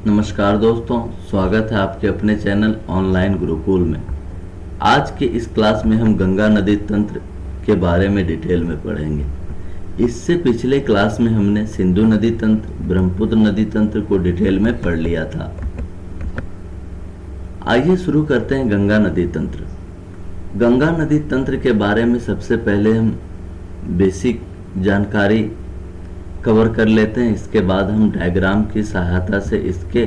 नमस्कार दोस्तों, स्वागत है आपके अपने चैनल ऑनलाइन गुरुकुल में। आज के इस क्लास में हम गंगा नदी तंत्र के बारे में डिटेल में पढ़ेंगे। इससे पिछले क्लास में हमने सिंधु नदी तंत्र, ब्रह्मपुत्र नदी तंत्र को डिटेल में पढ़ लिया था। आइए शुरू करते हैं गंगा नदी तंत्र। गंगा नदी तंत्र के बारे में सबसे पहले हम बेसिक जानकारी कवर कर लेते हैं। इसके बाद हम डायग्राम की सहायता से इसके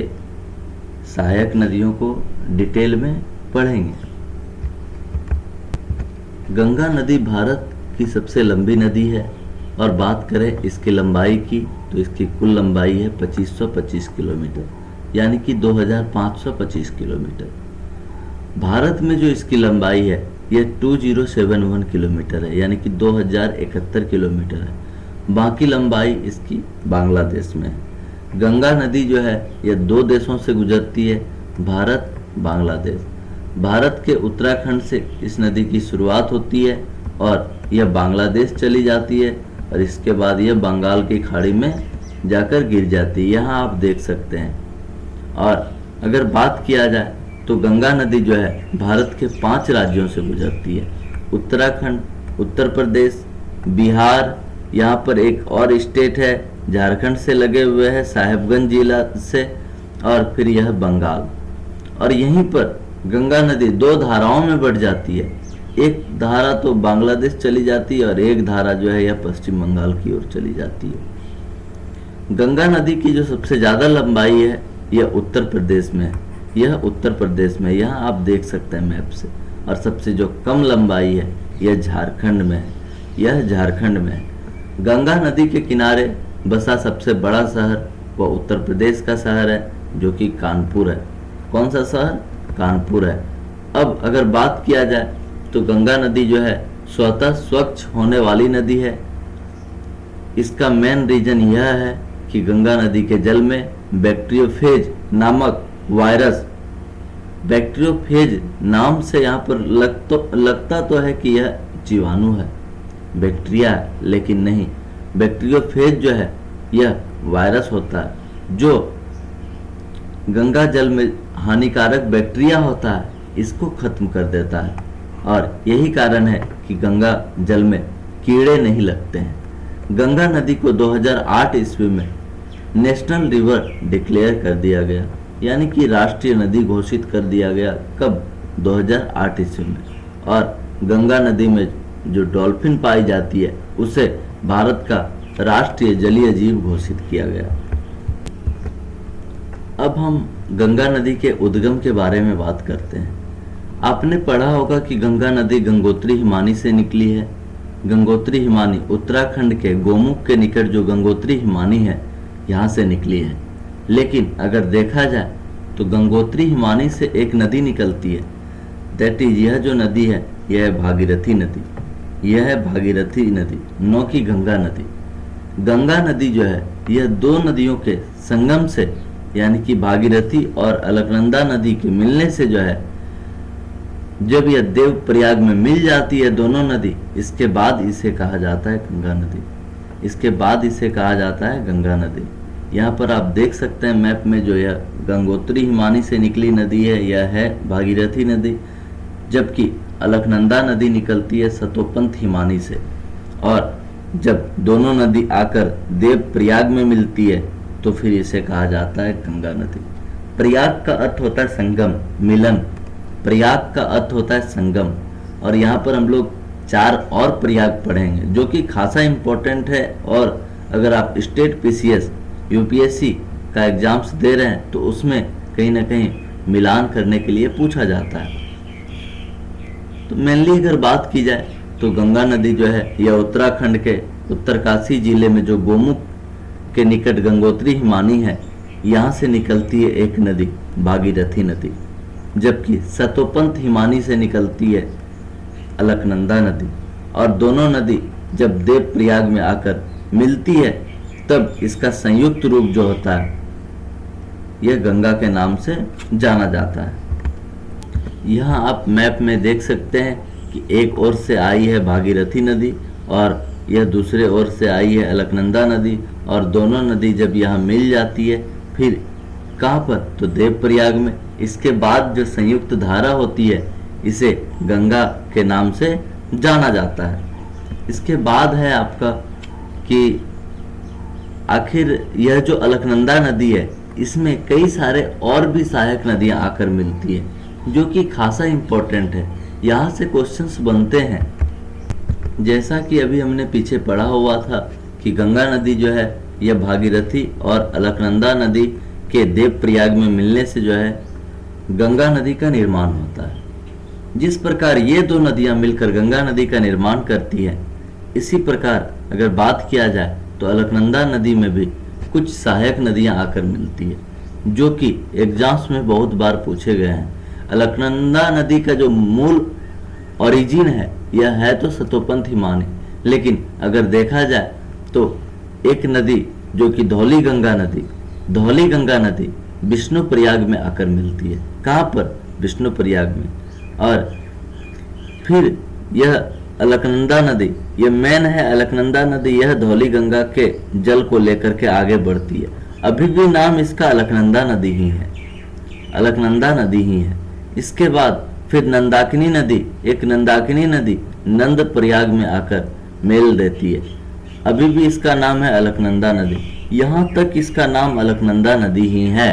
सहायक नदियों को डिटेल में पढ़ेंगे। गंगा नदी भारत की सबसे लंबी नदी है और बात करें इसकी लंबाई की तो इसकी कुल लंबाई है 2525 किलोमीटर, यानी कि 2525 किलोमीटर। भारत में जो इसकी लंबाई है यह 2071 किलोमीटर है, यानी कि 2071 किलोमीटर है। बाकी लंबाई इसकी बांग्लादेश में है। गंगा नदी जो है यह दो देशों से गुजरती है, भारत बांग्लादेश। भारत के उत्तराखंड से इस नदी की शुरुआत होती है और यह बांग्लादेश चली जाती है और इसके बाद यह बंगाल की खाड़ी में जाकर गिर जाती है, यहाँ आप देख सकते हैं। और अगर बात किया जाए तो गंगा नदी जो है भारत के 5 राज्यों से गुजरती है, उत्तराखंड, उत्तर प्रदेश, बिहार, यहाँ पर एक और स्टेट है झारखंड से लगे हुए है साहेबगंज जिला से, और फिर यह बंगाल। और यहीं पर गंगा नदी 2 धाराओं में बढ़ जाती है। एक धारा तो बांग्लादेश चली जाती है और एक धारा जो है यह पश्चिम बंगाल की ओर चली जाती है। गंगा नदी की जो सबसे ज़्यादा लंबाई है यह उत्तर प्रदेश में है, यह उत्तर प्रदेश में, यहाँ आप देख सकते हैं मैप से। और सबसे जो कम लंबाई है यह झारखंड में है, यह झारखंड में है। गंगा नदी के किनारे बसा सबसे बड़ा शहर वह उत्तर प्रदेश का शहर है, जो कि कानपुर है। कौन सा शहर? कानपुर है। अब अगर बात किया जाए तो गंगा नदी जो है स्वतः स्वच्छ होने वाली नदी है। इसका मेन रीजन यह है कि गंगा नदी के जल में बैक्टीरियोफेज नामक वायरस, बैक्टीरियोफेज नाम से यहाँ पर लगता तो है कि यह जीवाणु है, बैक्टीरिया, लेकिन नहीं। बैक्टीरियोफेज जो है यह वायरस होता है जो गंगा जल में हानिकारक बैक्टीरिया होता है, इसको खत्म कर देता है। और यही कारण है कि गंगा जल में कीड़े नहीं लगते हैं। गंगा नदी को 2008 ईस्वी में नेशनल रिवर डिक्लेयर कर दिया गया, यानी कि राष्ट्रीय नदी घोषित कर दिया गया। कब? 2008 ईस्वी में। और गंगा नदी में जो डॉल्फिन पाई जाती है उसे भारत का राष्ट्रीय जलीय जीव घोषित किया गया। अब हम गंगा नदी के उद्गम के बारे में बात करते हैं। आपने पढ़ा होगा कि गंगा नदी गंगोत्री हिमानी से निकली है। गंगोत्री हिमानी उत्तराखंड के गोमुख के निकट जो गंगोत्री हिमानी है यहाँ से निकली है। लेकिन अगर देखा जाए तो गंगोत्री हिमानी से एक नदी निकलती है, दैट इज यह जो नदी है यह है भागीरथी नदी। यह है भागीरथी नदी, नौ की गंगा नदी। गंगा नदी जो है यह 2 नदियों के संगम से, यानी कि भागीरथी और अलकनंदा नदी के मिलने से जो है, जब यह देव प्रयाग में मिल जाती है दोनों नदी, इसके बाद इसे कहा जाता है गंगा नदी। इसके बाद इसे कहा जाता है गंगा नदी। यहाँ पर आप देख सकते हैं मैप में जो यह गंगोत्री हिमानी से निकली नदी है यह है भागीरथी नदी, जबकि अलकनंदा नदी निकलती है सतोपंथ हिमानी से। और जब दोनों नदी आकर देव प्रयाग में मिलती है तो फिर इसे कहा जाता है गंगा नदी। प्रयाग का अर्थ होता है संगम, मिलन। प्रयाग का अर्थ होता है संगम। और यहाँ पर हम लोग 4 और प्रयाग पढ़ेंगे जो कि खासा इम्पोर्टेंट है। और अगर आप स्टेट पीसीएस यूपीएससी का एग्जाम्स दे रहे हैं तो उसमें कहीं ना कहीं मिलान करने के लिए पूछा जाता है। तो मेनली अगर बात की जाए तो गंगा नदी जो है यह उत्तराखंड के उत्तरकाशी जिले में जो गोमुख के निकट गंगोत्री हिमानी है यहाँ से निकलती है एक नदी, भागीरथी नदी। जबकि सतोपंथ हिमानी से निकलती है अलकनंदा नदी। और दोनों नदी जब देव प्रयाग में आकर मिलती है तब इसका संयुक्त रूप जो होता है यह गंगा के नाम से जाना जाता है। यहाँ आप मैप में देख सकते हैं कि एक ओर से आई है भागीरथी नदी और यह दूसरे ओर से आई है अलकनंदा नदी, और दोनों नदी जब यहाँ मिल जाती है फिर कहाँ पर? तो देवप्रयाग में। इसके बाद जो संयुक्त धारा होती है इसे गंगा के नाम से जाना जाता है। इसके बाद है आपका कि आखिर यह जो अलकनंदा नदी है इसमें कई सारे और भी सहायक नदियां आकर मिलती है जो कि खासा इंपॉर्टेंट है। यहाँ से क्वेश्चंस बनते हैं, जैसा कि अभी हमने पीछे पढ़ा हुआ था कि गंगा नदी जो है यह भागीरथी और अलकनंदा नदी के देवप्रयाग में मिलने से जो है गंगा नदी का निर्माण होता है। जिस प्रकार ये दो नदियां मिलकर गंगा नदी का निर्माण करती है, इसी प्रकार अगर बात किया जाए तो अलकनंदा नदी में भी कुछ सहायक नदियां आकर मिलती है जो कि एग्जाम्स में बहुत बार पूछे गए हैं। अलकनंदा नदी का जो मूल ओरिजिन है यह है तो सतोपंथ हिमानी, लेकिन अगर देखा जाए तो एक नदी जो कि धौली गंगा नदी विष्णुप्रयाग में आकर मिलती है। कहाँ पर? विष्णुप्रयाग में। और फिर यह अलकनंदा नदी, यह मेन है अलकनंदा नदी, यह धौली गंगा के जल को लेकर के आगे बढ़ती है। अभी भी नाम इसका अलकनंदा नदी ही है, अलकनंदा नदी ही है। इसके बाद फिर नंदाकिनी नदी, एक नंदाकिनी नदी नंद प्रयाग में आकर मेल देती है। अभी भी इसका नाम है अलकनंदा नदी। यहाँ तक इसका नाम अलकनंदा नदी ही है,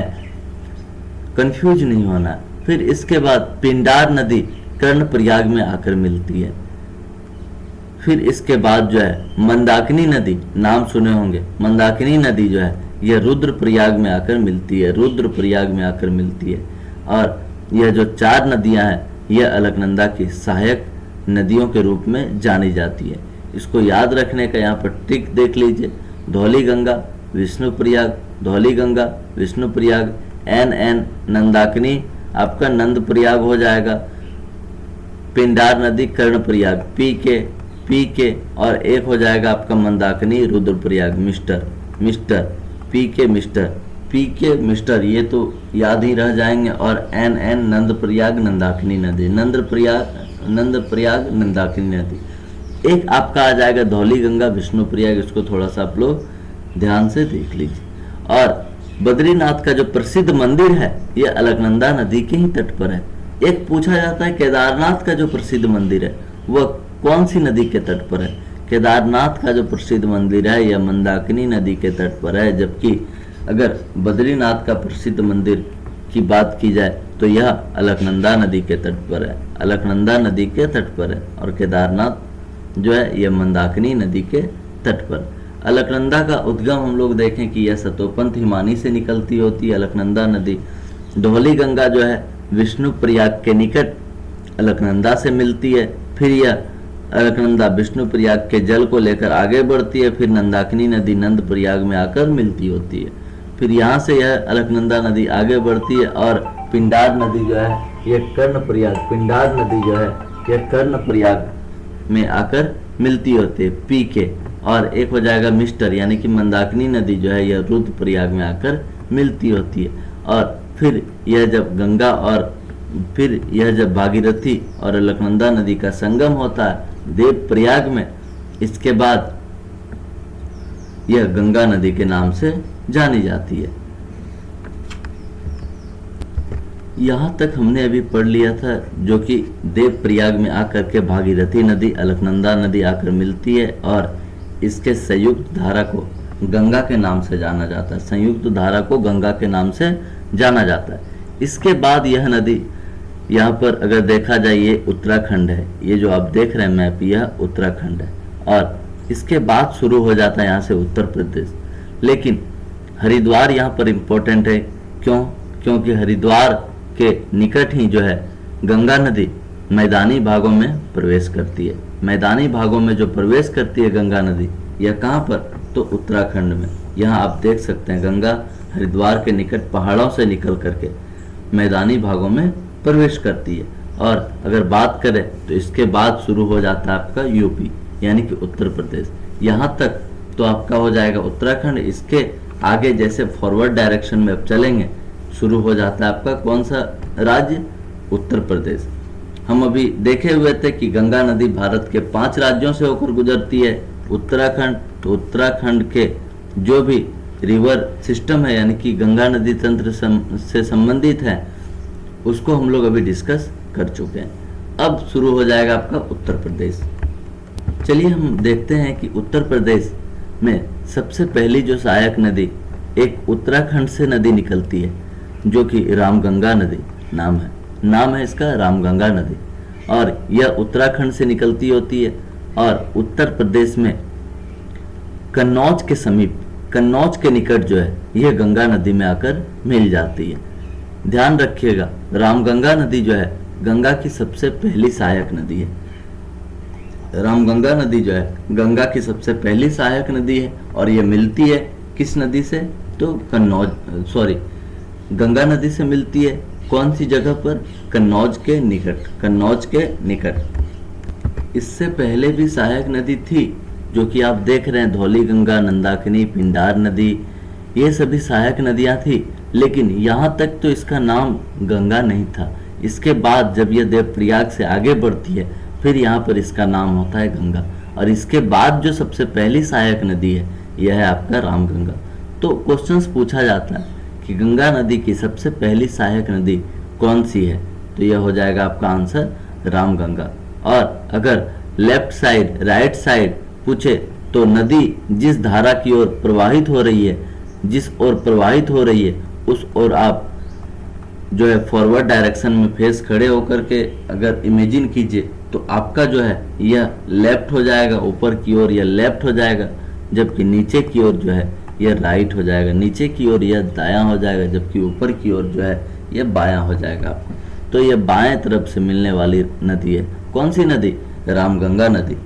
कंफ्यूज नहीं होना है। फिर इसके बाद पिंडार नदी कर्णप्रयाग में आकर मिलती है। फिर इसके बाद जो है मंदाकिनी नदी, नाम सुने होंगे, मंदाकिनी नदी जो है यह रुद्रप्रयाग में आकर मिलती है, रुद्रप्रयाग में आकर मिलती है। और यह जो चार नदियां हैं यह अलकनंदा की सहायक नदियों के रूप में जानी जाती है। इसको याद रखने का यहाँ पर ट्रिक देख लीजिए, धौली गंगा विष्णुप्रयाग, धौली गंगा विष्णुप्रयाग, एन नंदाकिनी आपका नंद प्रयाग हो जाएगा, पिंडार नदी कर्णप्रयाग पी के और एक हो जाएगा आपका मंदाकिनी रुद्रप्रयाग मिस्टर पी के मिस्टर, ये तो याद ही रह जाएंगे। और एन नंद प्रयाग नंदाकिनी नदी, नंद प्रयाग नंदाकिनी नदी। एक आपका आ जाएगा धौली गंगा विष्णुप्रयाग, इसको थोड़ा सा आप लोग ध्यान से देख लीजिए। और बद्रीनाथ का जो प्रसिद्ध मंदिर है यह अलकनंदा नदी के ही तट पर है। एक पूछा जाता है केदारनाथ का जो प्रसिद्ध मंदिर है वह कौन सी नदी के तट पर है? केदारनाथ का जो प्रसिद्ध मंदिर है यह मंदाकिनी नदी के तट पर है, जबकि अगर बद्रीनाथ का प्रसिद्ध मंदिर की बात की जाए तो यह अलकनंदा नदी के तट पर है, अलकनंदा नदी के तट पर है। और केदारनाथ जो है यह मंदाकिनी नदी के तट पर। अलकनंदा का उद्गम हम लोग देखें कि यह सतोपंथ हिमानी से निकलती होती है अलकनंदा नदी। धौली गंगा जो है विष्णुप्रयाग के निकट अलकनंदा से मिलती है। फिर यह अलकनंदा विष्णुप्रयाग के जल को लेकर आगे बढ़ती है। फिर नंदाकिनी नदी नंद प्रयाग में आकर मिलती होती है। फिर यहाँ से यह अलकनंदा नदी आगे बढ़ती है और पिंडार नदी जो है यह कर्णप्रयाग, पिंडार नदी जो है यह कर्णप्रयाग में आकर मिलती होती है पी के। और एक हो जाएगा मिस्टर यानी कि मंदाकिनी नदी जो है यह रुद्रप्रयाग में आकर मिलती होती है। और फिर यह जब गंगा और फिर यह जब भागीरथी और अलकनंदा नदी का संगम होता है देवप्रयाग में, इसके बाद यह गंगा नदी के नाम से जानी जाती है। यहाँ तक हमने अभी पढ़ लिया था जो कि देवप्रयाग में आकर के भागीरथी नदी अलकनंदा नदी आकर मिलती है और इसके संयुक्त धारा को गंगा के नाम से जाना जाता है, संयुक्त धारा को गंगा के नाम से जाना जाता है। इसके बाद यह नदी यहाँ पर अगर देखा जाए ये उत्तराखंड है, ये जो आप देख रहे हैं मैप यह उत्तराखंड है। और इसके बाद शुरू हो जाता है यहाँ से उत्तर प्रदेश। लेकिन हरिद्वार यहाँ पर इम्पोर्टेंट है, क्योंकि हरिद्वार के निकट ही जो है गंगा नदी मैदानी भागों में प्रवेश करती है। मैदानी भागों में जो प्रवेश करती है गंगा नदी यह कहाँ पर? तो उत्तराखंड में। यहाँ आप देख सकते हैं गंगा हरिद्वार के निकट पहाड़ों से निकल करके मैदानी भागों में प्रवेश करती है। और अगर बात करें तो इसके बाद शुरू हो जाता है आपका यूपी यानी कि उत्तर प्रदेश। यहाँ तक तो आपका हो जाएगा उत्तराखंड। इसके आगे जैसे फॉरवर्ड डायरेक्शन में अब चलेंगे शुरू हो जाता है आपका कौन सा राज्य? उत्तर प्रदेश। हम अभी देखे हुए थे कि गंगा नदी भारत के 5 राज्यों से होकर गुजरती है। उत्तराखंड, तो उत्तराखंड के जो भी रिवर सिस्टम है, यानी कि गंगा नदी तंत्र से संबंधित है, उसको हम लोग अभी डिस्कस कर चुके हैं। अब शुरू हो जाएगा आपका उत्तर प्रदेश। चलिए हम देखते हैं कि उत्तर प्रदेश में सबसे पहली जो सहायक नदी एक उत्तराखंड से नदी निकलती है, जो कि रामगंगा नदी नाम है इसका, रामगंगा नदी। और यह उत्तराखंड से निकलती होती है और उत्तर प्रदेश में कन्नौज के समीप, कन्नौज के निकट जो है यह गंगा नदी में आकर मिल जाती है। ध्यान रखिएगा, रामगंगा नदी जो है गंगा की सबसे पहली सहायक नदी है। रामगंगा नदी जो है गंगा की सबसे पहली सहायक नदी है और यह मिलती है किस नदी से, तो गंगा नदी से मिलती है। कौन सी जगह पर, कन्नौज के निकट। इससे पहले भी सहायक नदी थी, जो कि आप देख रहे हैं, धौली गंगा, नंदाकिनी, पिंडार नदी, ये सभी सहायक नदियां थी। लेकिन यहाँ तक तो इसका नाम गंगा नहीं था। इसके बाद जब यह देवप्रयाग से आगे बढ़ती है, फिर यहाँ पर इसका नाम होता है गंगा। और इसके बाद जो सबसे पहली सहायक नदी है यह है आपका रामगंगा। तो क्वेश्चंस पूछा जाता है कि गंगा नदी की सबसे पहली सहायक नदी कौन सी है, तो यह हो जाएगा आपका आंसर रामगंगा। और अगर लेफ्ट साइड, राइट साइड पूछे तो नदी जिस धारा की ओर प्रवाहित हो रही है, जिस ओर प्रवाहित हो रही है उस ओर आप जो है फॉरवर्ड डायरेक्शन में फेस खड़े होकर के अगर इमेजिन कीजिए तो आपका जो है यह लेफ्ट हो जाएगा, ऊपर की ओर यह लेफ्ट हो जाएगा, जबकि नीचे की ओर जो है यह राइट हो जाएगा। नीचे की ओर यह दायां हो जाएगा, जबकि ऊपर की ओर जो है यह बायां हो जाएगा आपको। तो यह बाएं तरफ से मिलने वाली नदी है। कौन सी नदी, रामगंगा नदी।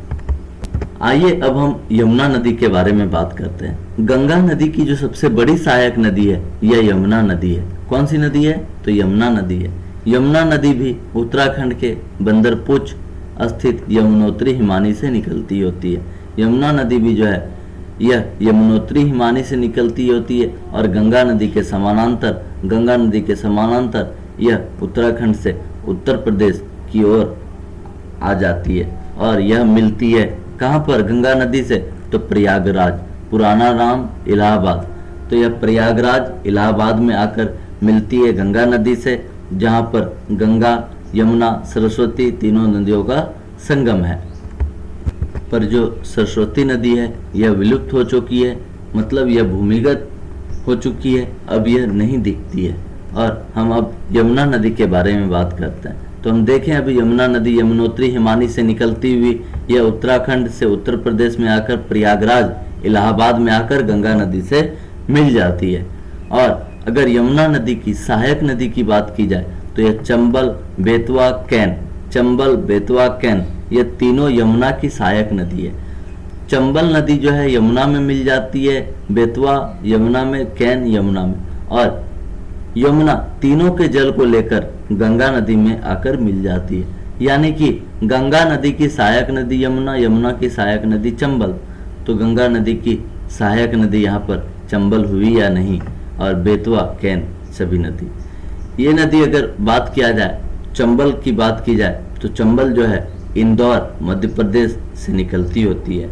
आइए अब हम यमुना नदी के बारे में बात करते हैं। गंगा नदी की जो सबसे बड़ी सहायक नदी है यह यमुना नदी है। कौन सी नदी है, तो यमुना नदी है। यमुना नदी भी उत्तराखंड के बंदरपुच स्थित यमुनोत्री हिमानी से निकलती होती है। यमुना नदी भी जो है यह यमुनोत्री हिमानी से निकलती होती है और गंगा नदी के समानांतर यह उत्तराखंड से उत्तर प्रदेश की ओर आ जाती है और यह मिलती है कहाँ पर, गंगा नदी से, तो प्रयागराज, पुराना नाम इलाहाबाद। तो यह प्रयागराज इलाहाबाद में आकर मिलती है गंगा नदी से, जहाँ पर गंगा, यमुना, सरस्वती तीनों नदियों का संगम है। पर जो सरस्वती नदी है यह विलुप्त हो चुकी है, मतलब यह भूमिगत हो चुकी है, अब यह नहीं दिखती है। और हम अब यमुना नदी के बारे में बात करते हैं। तो हम देखें अभी यमुना नदी यमुनोत्री हिमानी से निकलती हुई यह उत्तराखंड से उत्तर प्रदेश में आकर प्रयागराज इलाहाबाद में आकर गंगा नदी से मिल जाती है। और अगर यमुना नदी की सहायक नदी की बात की जाए तो यह चंबल, बेतवा, कैन, ये तीनों यमुना की सहायक नदी है। चंबल नदी जो है यमुना में मिल जाती है, बेतवा यमुना में, कैन यमुना में, और यमुना तीनों के जल को लेकर गंगा नदी में आकर मिल जाती है। यानी कि गंगा नदी की सहायक नदी यमुना, यमुना की सहायक नदी चंबल। तो गंगा नदी की सहायक नदी यहाँ पर चंबल हुई या नहीं, और बेतवा, कैन सभी नदी। ये नदी अगर बात किया जाए, चंबल की बात की जाए, तो चंबल जो है इंदौर मध्य प्रदेश से निकलती होती है।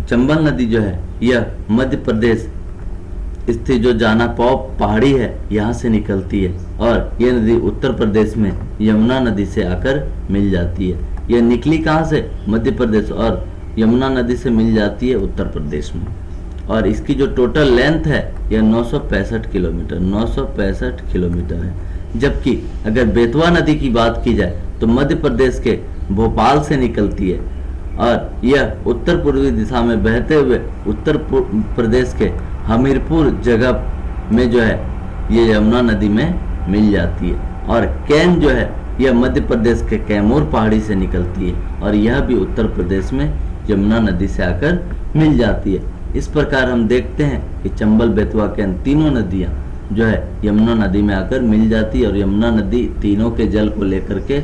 चंबल नदी जो है यह मध्य प्रदेश स्थित जो जानापौव पहाड़ी है यहाँ से निकलती है और यह नदी उत्तर प्रदेश में यमुना नदी से आकर मिल जाती है। यह निकली कहाँ से, मध्य प्रदेश, और यमुना नदी से मिल जाती है उत्तर प्रदेश में। और इसकी जो टोटल लेंथ है यह 965 किलोमीटर है। जबकि अगर बेतवा नदी की बात की जाए तो मध्य प्रदेश के भोपाल से निकलती है और यह उत्तर पूर्वी दिशा में बहते हुए उत्तर प्रदेश के हमीरपुर जगह में जो है ये यमुना नदी में मिल जाती है। और कैन जो है यह मध्य प्रदेश के कैमूर पहाड़ी से निकलती है और यह भी उत्तर प्रदेश में यमुना नदी से आकर मिल जाती है। इस प्रकार हम देखते हैं कि चंबल, बेतवा, कैन तीनों नदियाँ जो है यमुना नदी में आकर मिल जाती है और यमुना नदी तीनों के जल को लेकर के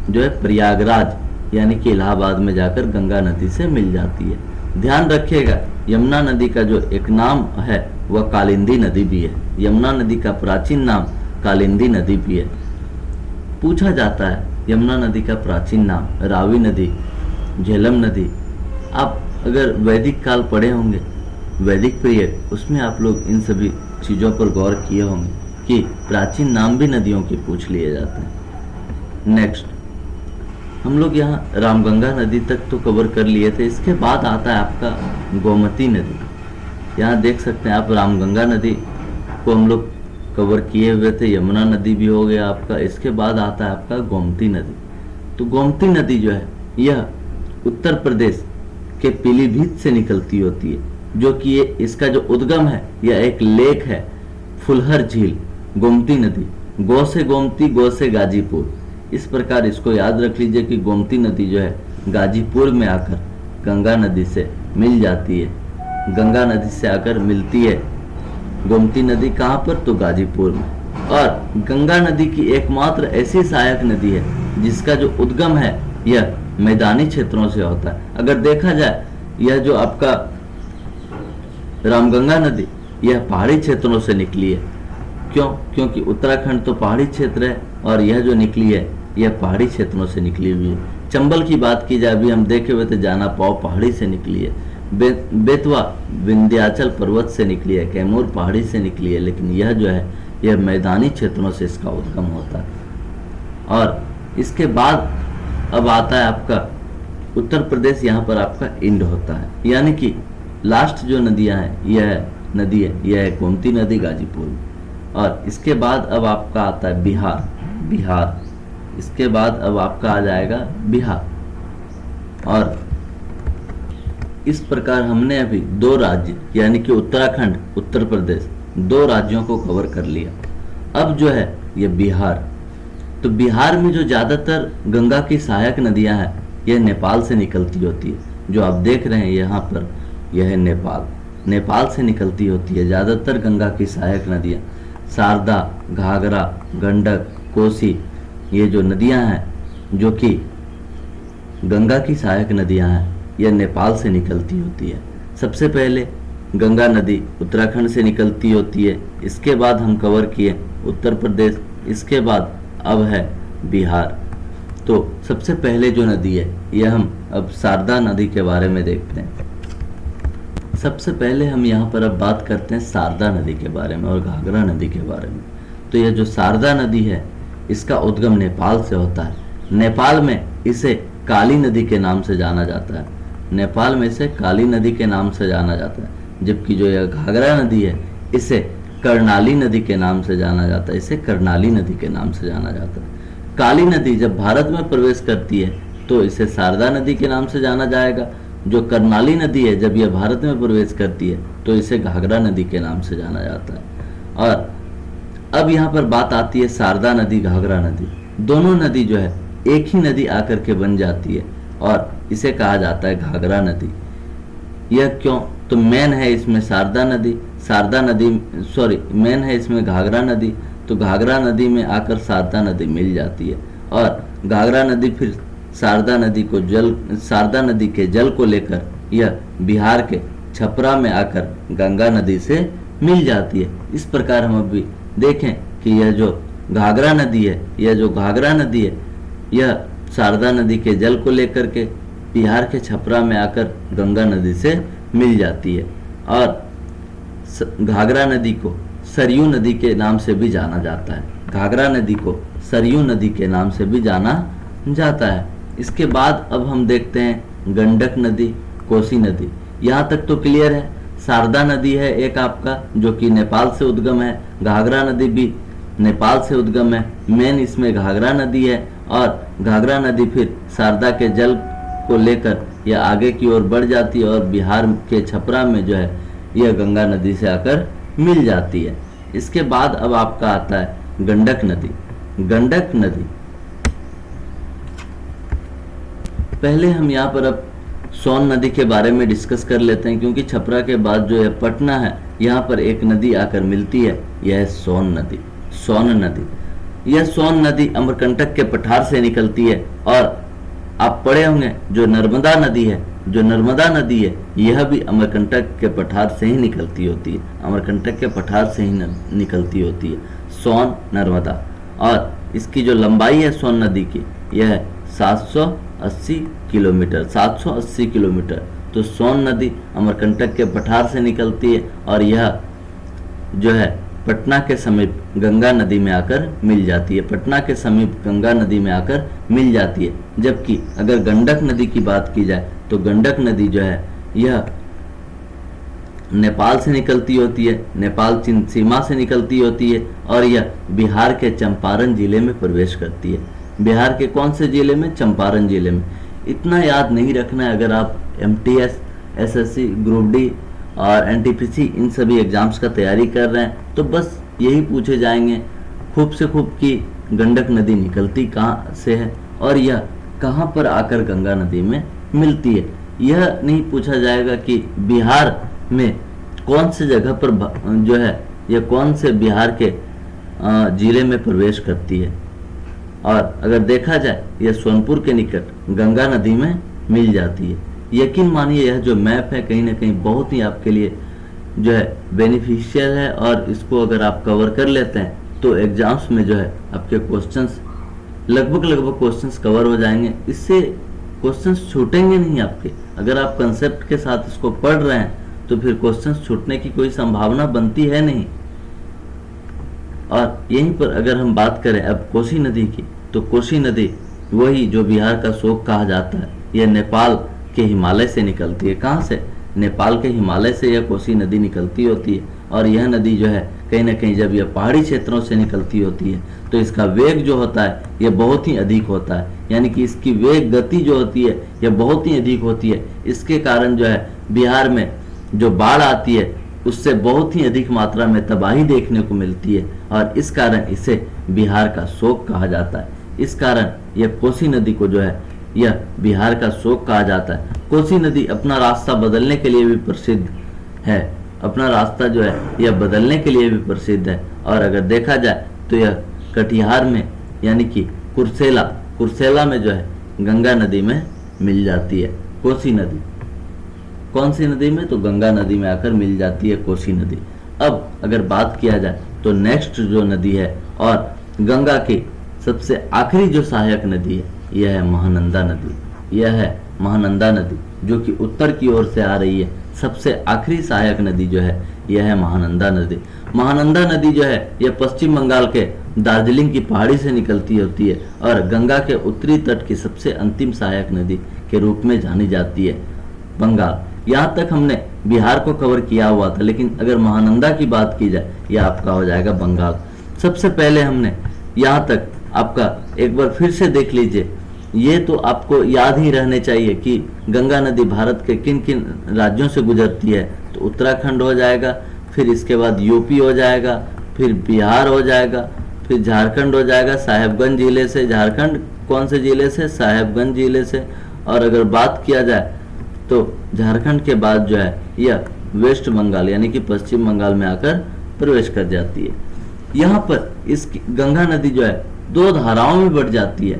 जो है प्रयागराज यानी कि इलाहाबाद में जाकर गंगा नदी से मिल जाती है। ध्यान रखिएगा, यमुना नदी का जो एक नाम है वह कालिंदी नदी भी है। यमुना नदी का प्राचीन नाम कालिंदी नदी भी है। पूछा जाता है यमुना नदी का प्राचीन नाम, रावी नदी, झेलम नदी। आप अगर वैदिक काल पढ़े होंगे वैदिक पीरियड, उसमें आप लोग इन सभी चीज़ों पर गौर किए होंगे कि प्राचीन नाम भी नदियों के पूछ लिए जाते हैं। नेक्स्ट हम लोग यहाँ रामगंगा नदी तक तो कवर कर लिए थे। इसके बाद आता है आपका गोमती नदी। यहाँ देख सकते हैं आप, रामगंगा नदी को हम लोग कवर किए हुए थे, यमुना नदी भी हो गया आपका। इसके बाद आता है आपका गोमती नदी। तो गोमती नदी जो है यह उत्तर प्रदेश के पीलीभीत से निकलती होती है, जो कि ये इसका जो उद्गम है यह एक लेक है, फुलहर झील, गोमती नदी। गो से गोमती, गो से गाजीपुर, इस प्रकार इसको याद रख लीजिए कि गोमती नदी जो है गाजीपुर में आकर गंगा नदी से मिल जाती है, गंगा नदी से आकर मिलती है। गोमती नदी कहाँ पर? तो गाजीपुर में। और गंगा नदी की एकमात्र ऐसी सहायक नदी है जिसका जो उद्गम है यह मैदानी क्षेत्रों से होता है। अगर देखा जाए यह जो आपका रामगंगा नदी यह पहाड़ी क्षेत्रों से निकली है। क्यों? क्योंकि उत्तराखंड तो पहाड़ी क्षेत्र है और यह जो निकली है यह पहाड़ी क्षेत्रों से निकली हुई है। चंबल की बात की जाए, अभी हम देखे हुए थे, जाना पाव पहाड़ी से निकली है, बेतवा विंध्याचल पर्वत से निकली है, कैमूर पहाड़ी से निकली है, लेकिन यह जो है यह मैदानी क्षेत्रों से इसका उद्गम होता है। और इसके बाद अब आता है आपका उत्तर प्रदेश, यहाँ पर आपका इंड होता है, यानी कि लास्ट जो नदियाँ हैं यह नदी है, यह है गोमती नदी गाजीपुर में। और इसके बाद अब आपका आता है बिहार, इसके बाद अब आपका आ जाएगा बिहार। और इस प्रकार हमने अभी 2 राज्य यानी कि उत्तराखंड, उत्तर प्रदेश, 2 राज्यों को कवर कर लिया। अब जो है ये बिहार, तो बिहार में जो ज़्यादातर गंगा की सहायक नदियां हैं यह नेपाल से निकलती होती है। जो आप देख रहे हैं यहाँ पर, यह है नेपाल से निकलती होती है ज़्यादातर गंगा की सहायक नदियाँ। शारदा, घाघरा, गंडक, कोसी, ये जो नदियाँ हैं जो कि गंगा की सहायक नदियाँ हैं यह नेपाल से निकलती होती है। सबसे पहले गंगा नदी उत्तराखंड से निकलती होती है, इसके बाद हम कवर किए उत्तर प्रदेश, इसके बाद अब है बिहार। तो सबसे पहले जो नदी है यह हम अब शारदा नदी के बारे में देखते हैं। सबसे पहले हम यहाँ पर अब बात करते हैं शारदा नदी के बारे में और घाघरा नदी के बारे में। तो यह जो शारदा नदी है इसका उद्गम नेपाल से होता है। नेपाल में इसे काली नदी के नाम से जाना जाता है, नेपाल में इसे काली नदी के नाम से जाना जाता है। जबकि जो यह घाघरा नदी है इसे कर्णाली नदी के नाम से जाना जाता है, इसे कर्णाली नदी के नाम से जाना जाता है। काली नदी जब भारत में प्रवेश करती है तो इसे शारदा नदी के नाम से जाना जाएगा। जो कर्णाली नदी है जब यह भारत में प्रवेश करती है तो इसे घाघरा नदी के नाम से जाना जाता है। और अब यहाँ पर बात आती है शारदा नदी, घाघरा नदी, दोनों नदी जो है एक ही नदी आकर के बन जाती है और इसे कहा जाता है घाघरा नदी। यह क्यों? तो मेन है इसमें मेन है इसमें घाघरा नदी, तो घाघरा नदी में आकर शारदा नदी मिल जाती है और घाघरा नदी फिर शारदा नदी के जल को लेकर यह बिहार के छपरा में आकर गंगा नदी से मिल जाती है। इस प्रकार हम अभी देखें कि यह जो घाघरा नदी है यह शारदा नदी के जल को लेकर के बिहार के छपरा में आकर गंगा नदी से मिल जाती है। और घाघरा नदी को सरयू नदी के नाम से भी जाना जाता है, घाघरा नदी को सरयू नदी के नाम से भी जाना जाता है। इसके बाद अब हम देखते हैं गंडक नदी, कोसी नदी। यहाँ तक तो क्लियर है। शारदा नदी है एक आपका जो कि नेपाल से उद्गम है, घाघरा नदी भी नेपाल से उद्गम है, मेन इसमें घाघरा नदी है। और घाघरा नदी फिर शारदा के जल को लेकर यह आगे की ओर बढ़ जाती है और बिहार के छपरा में जो है यह गंगा नदी से आकर मिल जाती है। इसके बाद अब आपका आता है गंडक नदी। पहले हम यहाँ पर अब सोन नदी के बारे में डिस्कस कर लेते हैं, क्योंकि छपरा के बाद जो है पटना है, यहाँ पर एक नदी आकर मिलती है, यह है सोन नदी। यह सोन नदी अमरकंटक के पठार से निकलती है। और आप पढ़े होंगे जो नर्मदा नदी है यह भी अमरकंटक के पठार से ही निकलती होती है, अमरकंटक के पठार से ही निकलती होती है सोन नर्मदा। और इसकी जो लंबाई है सोन नदी की यह है 780 किलोमीटर। तो तो सोन नदी अमरकंटक के पठार से निकलती है और यह जो है पटना के समीप गंगा नदी में आकर मिल जाती है। पटना के समीप गंगा नदी में आकर मिल जाती है। जबकि अगर गंडक नदी की बात की जाए तो गंडक नदी जो है यह नेपाल से निकलती होती है, नेपाल चीन सीमा से निकलती होती है और यह बिहार के चंपारण जिले में प्रवेश करती है। बिहार के कौन से जिले में? चंपारण जिले में। इतना याद नहीं रखना है। अगर आप MTS, SSC, ग्रुप डी और NTPC इन सभी एग्जाम्स का तैयारी कर रहे हैं तो बस यही पूछे जाएंगे खूब से खूब कि गंडक नदी निकलती कहाँ से है और यह कहाँ पर आकर गंगा नदी में मिलती है। यह नहीं पूछा जाएगा कि बिहार में कौन से जगह पर जो है यह कौन से बिहार के जिले में प्रवेश करती है। और अगर देखा जाए यह सोनपुर के निकट गंगा नदी में मिल जाती है। यकीन मानिए यह जो मैप है कहीं ना कहीं बहुत ही आपके लिए जो है बेनिफिशियल है और इसको अगर आप कवर कर लेते हैं तो एग्जाम्स में जो है आपके क्वेश्चंस लगभग क्वेश्चंस कवर हो जाएंगे। इससे क्वेश्चंस छूटेंगे नहीं आपके। अगर आप कंसेप्ट के साथ इसको पढ़ रहे हैं तो फिर क्वेश्चंस छूटने की कोई संभावना बनती है नहीं। और यहीं पर अगर हम बात करें अब कोसी नदी की, तो कोसी नदी वही जो बिहार का शोक कहा जाता है, यह नेपाल के हिमालय से निकलती है। कहाँ से? नेपाल के हिमालय से यह कोसी नदी निकलती होती है और यह नदी जो है कहीं ना कहीं जब यह पहाड़ी क्षेत्रों से निकलती होती है तो इसका वेग जो होता है यह बहुत ही अधिक होता है। यानी कि इसकी वेग गति जो होती है यह बहुत ही अधिक होती है। इसके कारण जो है बिहार में जो बाढ़ आती है उससे बहुत ही अधिक मात्रा में तबाही देखने को मिलती है और इस कारण इसे बिहार का शोक कहा जाता है। इस कारण यह कोसी नदी को जो है यह बिहार का शोक कहा जाता है। कोसी नदी अपना रास्ता बदलने के लिए भी प्रसिद्ध है। अपना रास्ता जो है यह बदलने के लिए भी प्रसिद्ध है। और अगर देखा जाए तो यह कटिहार में यानी कि कुर्सेला में जो है गंगा नदी में मिल जाती है कोसी नदी। कौन सी नदी में? तो गंगा नदी में आकर मिल जाती है कोसी नदी। अब अगर बात किया जाए तो नेक्स्ट जो नदी है और गंगा की सबसे आखिरी जो सहायक नदी है यह है महानंदा नदी। यह है महानंदा नदी जो कि उत्तर की ओर से आ रही है। सबसे आखिरी सहायक नदी जो है यह है महानंदा नदी। महानंदा नदी जो है यह पश्चिम बंगाल के दार्जिलिंग की पहाड़ी से निकलती होती है और गंगा के उत्तरी तट की सबसे अंतिम सहायक नदी के रूप में जानी जाती है बंगाल। यहाँ तक हमने बिहार को कवर किया हुआ था, लेकिन अगर महानंदा की बात की जाए यह आपका हो जाएगा बंगाल। सबसे पहले हमने यहाँ तक आपका एक बार फिर से देख लीजिए। ये तो आपको याद ही रहने चाहिए कि गंगा नदी भारत के किन किन राज्यों से गुजरती है। तो उत्तराखंड हो जाएगा, फिर इसके बाद यूपी हो जाएगा, फिर बिहार हो जाएगा, फिर झारखंड हो जाएगा साहेबगंज जिले से। झारखंड कौन से जिले से? साहेबगंज जिले से। और अगर बात किया जाए तो झारखंड के बाद जो है यह वेस्ट बंगाल यानी कि पश्चिम बंगाल में आकर प्रवेश कर जाती है। यहाँ पर इस गंगा नदी जो है दो धाराओं में बढ़ जाती है।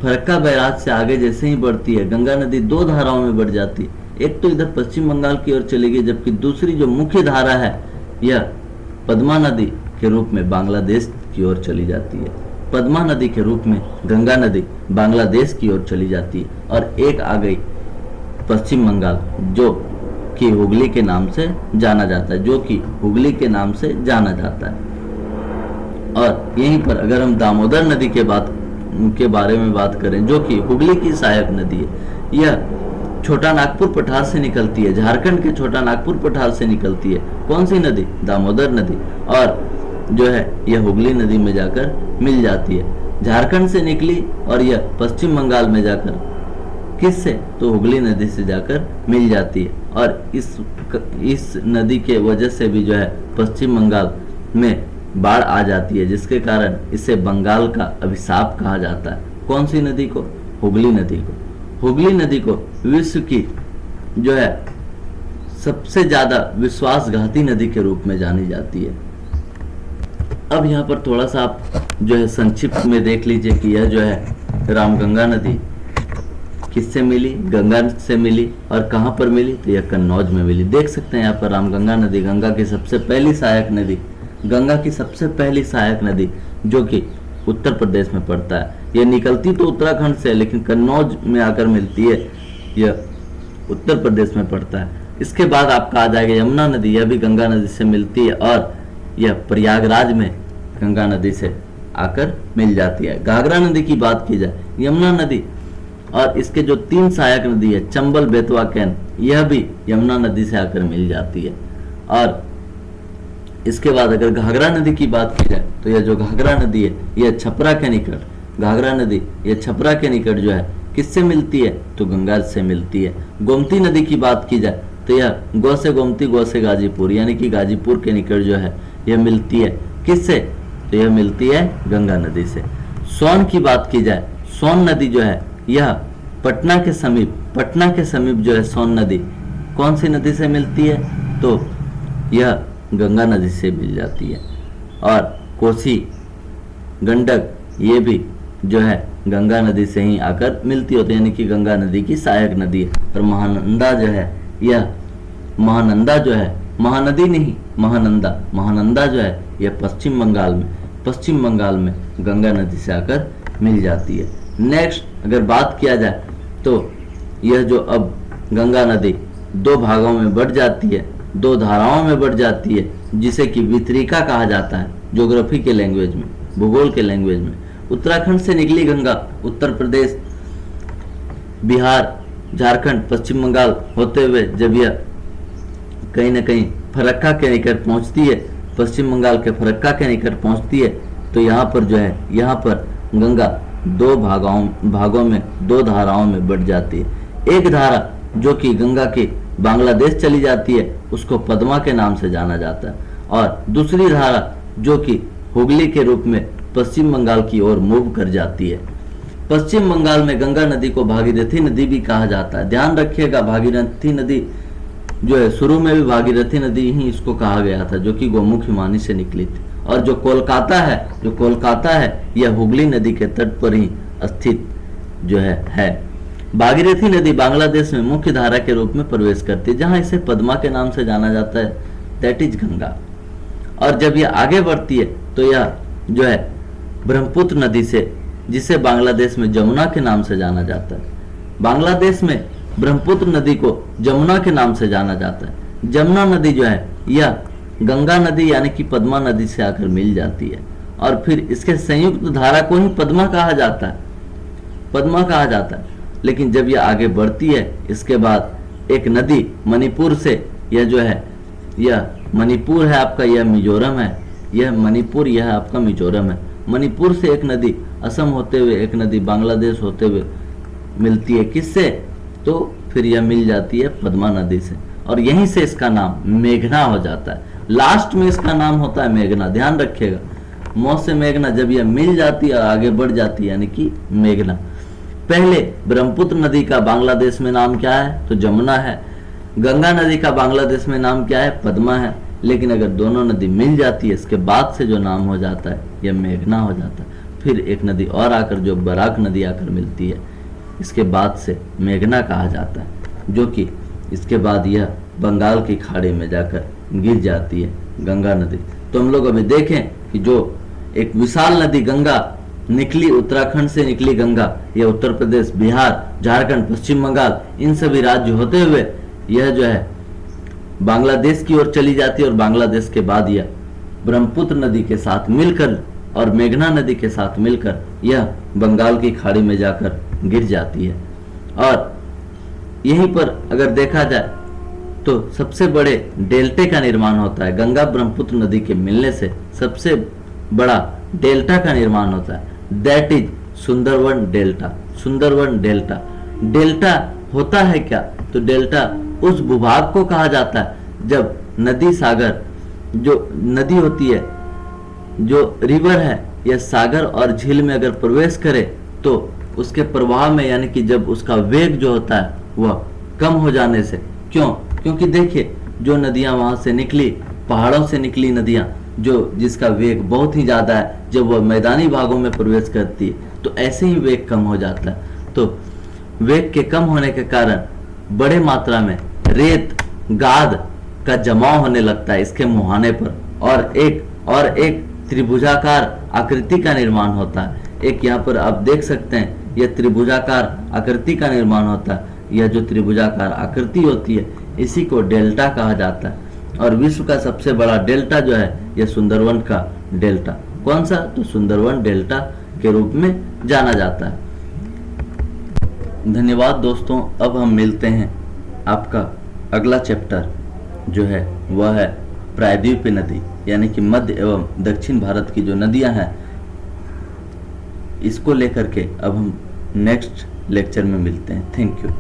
फरक्का बैराज से आगे जैसे ही बढ़ती है गंगा नदी दो धाराओं में बढ़ जाती है। एक तो इधर पश्चिम बंगाल की ओर चली गई, जबकि दूसरी जो मुख्य धारा है यह पद्मा नदी के रूप में बांग्लादेश की ओर चली जाती है। पद्मा नदी के रूप में गंगा नदी बांग्लादेश की ओर चली जाती है और एक आ गई पश्चिम बंगाल जो कि हुगली के नाम से जाना जाता है, और यहीं पर अगर हम दामोदर नदी के बारे में बात करें जो कि हुगली की सहायक नदी है, यह छोटा नागपुर पठार से निकलती है। झारखंड के छोटा नागपुर पठार से निकलती है। कौन सी नदी? दामोदर नदी। और जो है यह हुगली नदी में जाकर मिल जाती है। झारखंड से निकली और यह पश्चिम बंगाल में जाकर किससे? तो हुगली नदी से जाकर मिल जाती है। और इस नदी के वजह से भी जो है पश्चिम बंगाल में बाढ़ आ जाती है, जिसके कारण इसे बंगाल का अभिशाप कहा जाता है। कौन सी नदी को? हुगली नदी को। हुगली नदी को विश्व की जो है सबसे ज्यादा विश्वासघाती नदी के रूप में जानी जाती है। अब यहाँ पर थोड़ा सा आप जो है संक्षिप्त में देख लीजिए कि यह जो है रामगंगा नदी किससे मिली? गंगा से मिली। और कहाँ पर मिली? तो यह कन्नौज में मिली। देख सकते हैं यहाँ पर रामगंगा नदी गंगा की सबसे पहली सहायक नदी, गंगा की सबसे पहली सहायक नदी जो कि उत्तर प्रदेश में पड़ता है। यह निकलती तो उत्तराखंड से लेकिन कन्नौज में आकर मिलती है। यह उत्तर प्रदेश में पड़ता है। इसके बाद आपका आ जाएगा यमुना नदी, यह भी गंगा नदी से मिलती है और यह प्रयागराज में गंगा नदी से आकर मिल जाती है। घाघरा नदी की बात की जाए, यमुना नदी और इसके जो 3 सहायक नदी है चंबल, बेतवा, कैन, यह भी यमुना नदी से आकर मिल जाती है। और इसके बाद अगर घाघरा नदी की बात की जाए तो यह जो घाघरा नदी है यह छपरा के निकट, घाघरा नदी यह छपरा के निकट जो है किससे मिलती है तो गंगा से मिलती है। गोमती नदी की बात की जाए तो यह गौ से गोमती, गौ से गाजीपुर, यानी कि गाजीपुर के निकट जो है यह मिलती है किससे तो यह मिलती है गंगा नदी से। सोन की बात की जाए, सोन नदी जो है यह पटना के समीप जो है सोन नदी कौन सी नदी से मिलती है तो यह गंगा नदी से मिल जाती है। और कोसी, गंडक ये भी जो है गंगा नदी से ही आकर मिलती होती है, यानी कि गंगा नदी की सहायक नदी है। और महानंदा जो है यह महानंदा जो है, महानदी नहीं महानंदा जो है यह पश्चिम बंगाल में गंगा नदी से आकर मिल जाती है। नेक्स्ट अगर बात किया जाए तो यह जो अब गंगा नदी 2 भागों में बढ़ जाती है, 2 धाराओं में बढ़ जाती है, जिसे कि वितरिका कहा जाता है ज्योग्राफी के लैंग्वेज में, भूगोल के लैंग्वेज में। उत्तराखंड से निकली गंगा उत्तर प्रदेश, बिहार, झारखंड, पश्चिम बंगाल होते हुए जब यह कहीं ना कहीं फरक्का के निकट पहुंचती है, पश्चिम बंगाल के फरक्का के निकट पहुंचती है, तो यहाँ पर जो है यहाँ पर गंगा 2 भागों में 2 धाराओं में बढ़ जाती है। एक धारा जो कि गंगा के बांग्लादेश चली जाती है उसको पद्मा के नाम से जाना जाता है, और दूसरी धारा जो कि हुगली के रूप में पश्चिम बंगाल की ओर मूव कर जाती है। पश्चिम बंगाल में गंगा नदी को भागीरथी नदी भी कहा जाता है। ध्यान रखिएगा, भागीरथी नदी जो है शुरू में भी भागीरथी नदी ही इसको कहा गया था, जो कि गोमुख हिमानी से निकली थी। और जो कोलकाता है यह हुगली नदी के तट पर ही स्थित जो है। भागीरथी नदी बांग्लादेश में मुख्य धारा के रूप में प्रवेश करती है, जहां इसे पद्मा के नाम से जाना जाता है, दैट इज गंगा। और जब यह आगे बढ़ती है तो यह जो है ब्रह्मपुत्र नदी से, जिसे बांग्लादेश में जमुना के नाम से जाना जाता है, बांग्लादेश में ब्रह्मपुत्र नदी को जमुना के नाम से जाना जाता है। जमुना नदी जो है यह गंगा नदी यानी कि पद्मा नदी से आकर मिल जाती है, और फिर इसके संयुक्त धारा को ही पद्मा कहा जाता है। लेकिन जब यह आगे बढ़ती है इसके बाद एक नदी मणिपुर से, यह जो है यह मणिपुर है आपका, यह मिजोरम है, यह मणिपुर यह आपका मिजोरम है। मणिपुर से एक नदी असम होते हुए, एक नदी बांग्लादेश होते हुए मिलती है किससे तो फिर यह मिल जाती है पद्मा नदी से, और यहीं से इसका नाम मेघना हो जाता है। लास्ट में इसका नाम होता है मेघना, ध्यान रखिएगा, मौ से मेघना, जब यह मिल जाती है और आगे बढ़ जाती है यानी कि मेघना। पहले ब्रह्मपुत्र नदी का बांग्लादेश में नाम क्या है तो जमुना है, गंगा नदी का बांग्लादेश में नाम क्या है पद्मा है, लेकिन अगर दोनों नदी मिल जाती है इसके बाद से जो नाम हो जाता है यह मेघना हो जाता है। फिर एक नदी और आकर जो बराक नदी आकर मिलती है, इसके बाद से मेघना कहा जाता है, जो कि इसके बाद यह बंगाल की खाड़ी में जाकर गिर जाती है गंगा नदी। तो हम लोग अभी देखें कि जो एक विशाल नदी गंगा निकली, उत्तराखंड से निकली गंगा, यह उत्तर प्रदेश, बिहार, झारखंड, पश्चिम बंगाल इन सभी राज्य होते हुए यह जो है बांग्लादेश की ओर चली जाती है, और बांग्लादेश के बाद यह ब्रह्मपुत्र नदी के साथ मिलकर और मेघना नदी के साथ मिलकर यह बंगाल की खाड़ी में जाकर गिर जाती है। और यहीं पर अगर देखा जाए तो सबसे बड़े डेल्टे का निर्माण होता है, गंगा ब्रह्मपुत्र नदी के मिलने से सबसे बड़ा डेल्टा का निर्माण होता है, that is Sundarban delta. Delta होता है क्या तो डेल्टा उस भूभाग को कहा जाता है जब नदी, सागर, जो नदी होती है, जो रिवर है, यह सागर और झील में अगर प्रवेश करे तो उसके प्रवाह में, यानी कि जब उसका वेग जो होता है वह कम हो जाने से, क्योंकि देखिए जो नदियां वहां से निकली, पहाड़ों से निकली नदियां, जो जिसका वेग बहुत ही ज्यादा है, जब वह मैदानी भागों में प्रवेश करती है तो ऐसे ही वेग कम हो जाता है। तो वेग के कम होने के कारण बड़े मात्रा में रेत, गाद का जमाव होने लगता है इसके मुहाने पर, और एक त्रिभुजाकार आकृति का निर्माण होता है। एक यहाँ पर आप देख सकते हैं यह त्रिभुजाकार आकृति का निर्माण होता है, यह जो त्रिभुजाकार आकृति होती है इसी को डेल्टा कहा जाता है। और विश्व का सबसे बड़ा डेल्टा जो है यह सुंदरवन का डेल्टा। कौन सा? तो सुंदरवन डेल्टा के रूप में जाना जाता है। धन्यवाद दोस्तों। अब हम मिलते हैं। आपका अगला चैप्टर जो है वह है प्रायद्वीपीय नदी, यानी कि मध्य एवं दक्षिण भारत की जो नदियां हैं, इसको लेकर के अब हम नेक्स्ट लेक्चर में मिलते हैं। Thank you.